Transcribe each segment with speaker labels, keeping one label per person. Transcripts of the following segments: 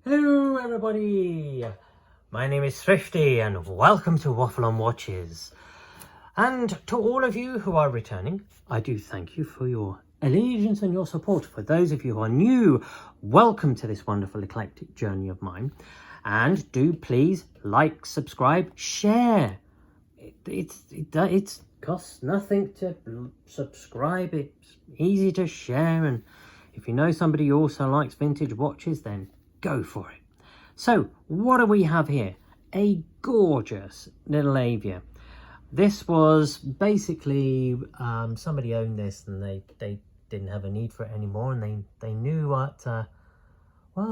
Speaker 1: Hello everybody, my name is Thrifty and welcome to Waffle on Watches. And to all of you who are returning, I do thank you for your allegiance and your support. For those of you who are new, welcome to this wonderful eclectic journey of mine. And do please like, subscribe, share. It costs nothing to subscribe. It's easy to share, and if you know somebody who also likes vintage watches, then go for it. So what do we have here? A gorgeous little Avia. This was basically somebody owned this and they didn't have a need for it anymore, and they knew what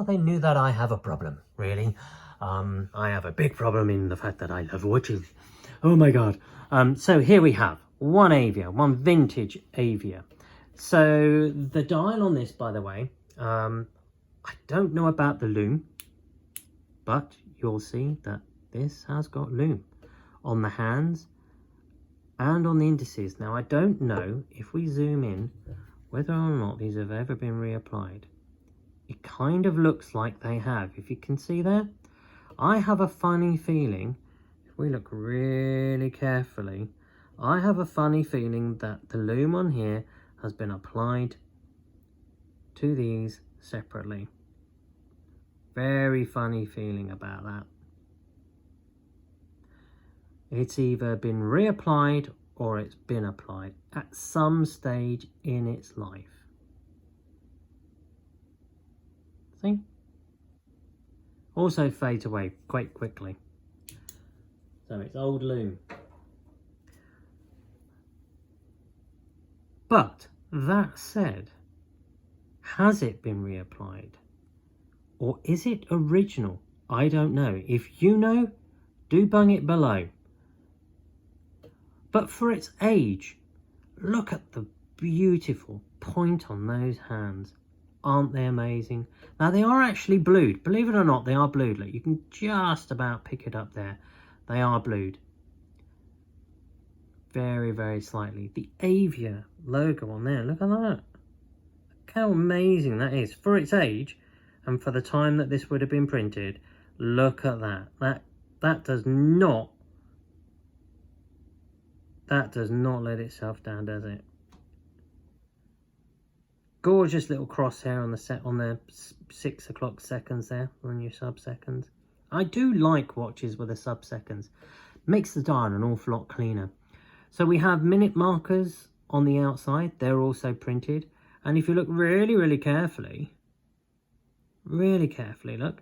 Speaker 1: they knew that I have a problem, really. I have a big problem in the fact that I love watches. Oh my god. So here we have one Avia, one vintage Avia. So the dial on this, by the way, I don't know about the lume, but you'll see that this has got lume on the hands and on the indices. Now, I don't know if we zoom in whether or not these have ever been reapplied. It kind of looks like they have. If you can see there, I have a funny feeling, if we look really carefully, I have a funny feeling that the lume on here has been applied to these separately. Very funny feeling about that. It's either been reapplied or it's been applied at some stage in its life. See? Also fades away quite quickly. So it's old lume. But that said, has it been reapplied? Or is it original? I don't know. If you know, do bung it below. But for its age, look at the beautiful point on those hands. Aren't they amazing? Now, they are actually blued. Believe it or not, they are blued. Look, you can just about pick it up there. They are blued. Very, very slightly. The Avia logo on there, look at that. Look how amazing that is. For its age, and for the time that this would have been printed, look at that. That does not let itself down, does it? Gorgeous little crosshair on the 6 o'clock seconds there, on your sub-seconds. I do like watches with the sub-seconds. Makes the dial an awful lot cleaner. So we have minute markers on the outside. They're also printed. And if you look really, really carefully, look,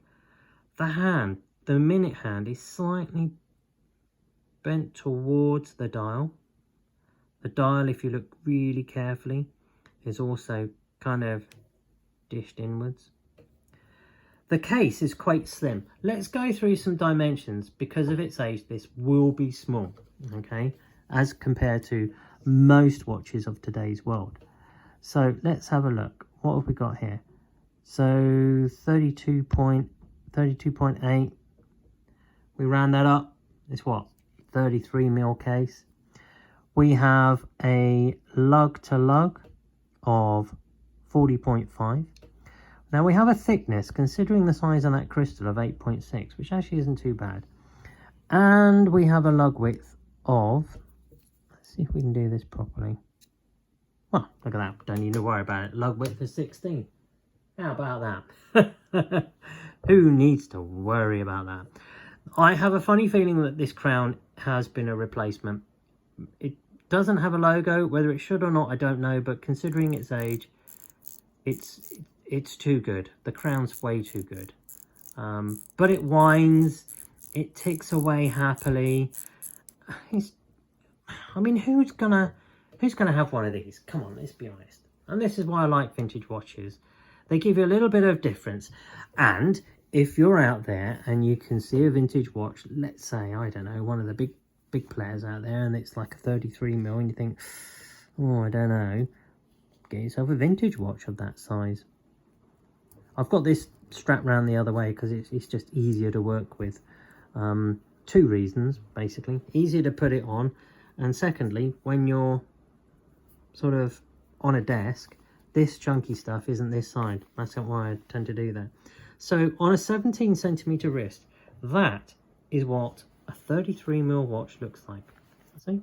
Speaker 1: the minute hand is slightly bent towards the dial. The dial, if you look really carefully, is also kind of dished inwards. The case is quite slim. Let's go through some dimensions. Because of its age, this will be small, okay, as compared to most watches of today's world. So let's have a look. What have we got here? So 32.8. We round that up. It's what? 33mm case. We have a lug to lug of 40.5. Now we have a thickness, considering the size of that crystal, of 8.6, which actually isn't too bad. And we have a lug width of, let's see if we can do this properly. Well, look at that. Don't need to worry about it. Lug width is 16. How about that? Who needs to worry about that? I have a funny feeling that this crown has been a replacement. It doesn't have a logo. Whether it should or not, I don't know. But considering its age, it's too good. The crown's way too good. But it whines. It ticks away happily. I mean, who's gonna have one of these? Come on, let's be honest. And this is why I like vintage watches. They give you a little bit of difference. And if you're out there and you can see a vintage watch, let's say, I don't know, one of the big players out there, and it's like a 33mm, and you think, oh, I don't know, get yourself a vintage watch of that size. I've got this strapped round the other way because it's just easier to work with. 2 reasons, basically. Easier to put it on, and secondly, when you're sort of on a desk, this chunky stuff isn't this side. That's why I tend to do that. So on a 17 centimeter wrist, that is what a 33mm watch looks like. See?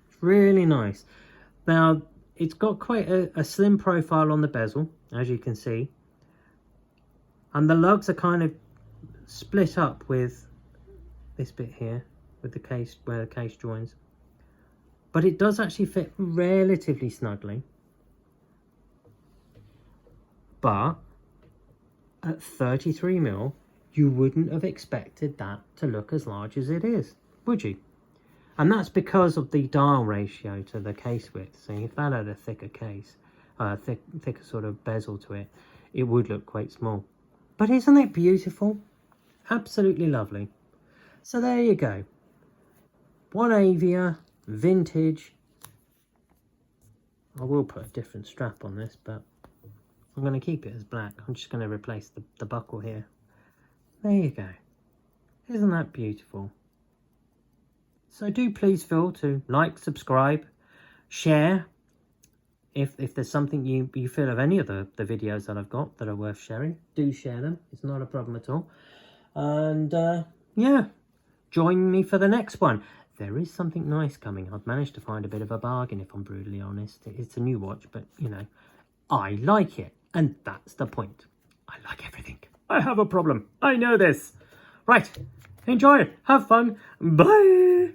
Speaker 1: It's really nice. Now, it's got quite a slim profile on the bezel, as you can see. And the lugs are kind of split up with this bit here, with the case, where the case joins. But it does actually fit relatively snugly. But at 33mm, you wouldn't have expected that to look as large as it is, would you? And that's because of the dial ratio to the case width. So if that had a thicker case, thicker sort of bezel to it, it would look quite small. But isn't it beautiful? Absolutely lovely. So there you go. One Avia, vintage. I will put a different strap on this, but I'm going to keep it as black. I'm just going to replace the buckle here. There you go. Isn't that beautiful? So do please feel to like, subscribe, share. If there's something you feel of any of the videos that I've got that are worth sharing, do share them. It's not a problem at all. And yeah, join me for the next one. There is something nice coming. I've managed to find a bit of a bargain, if I'm brutally honest. It's a new watch, but you know, I like it. And that's the point. I like everything. I have a problem. I know this. Right. Enjoy it. Have fun. Bye.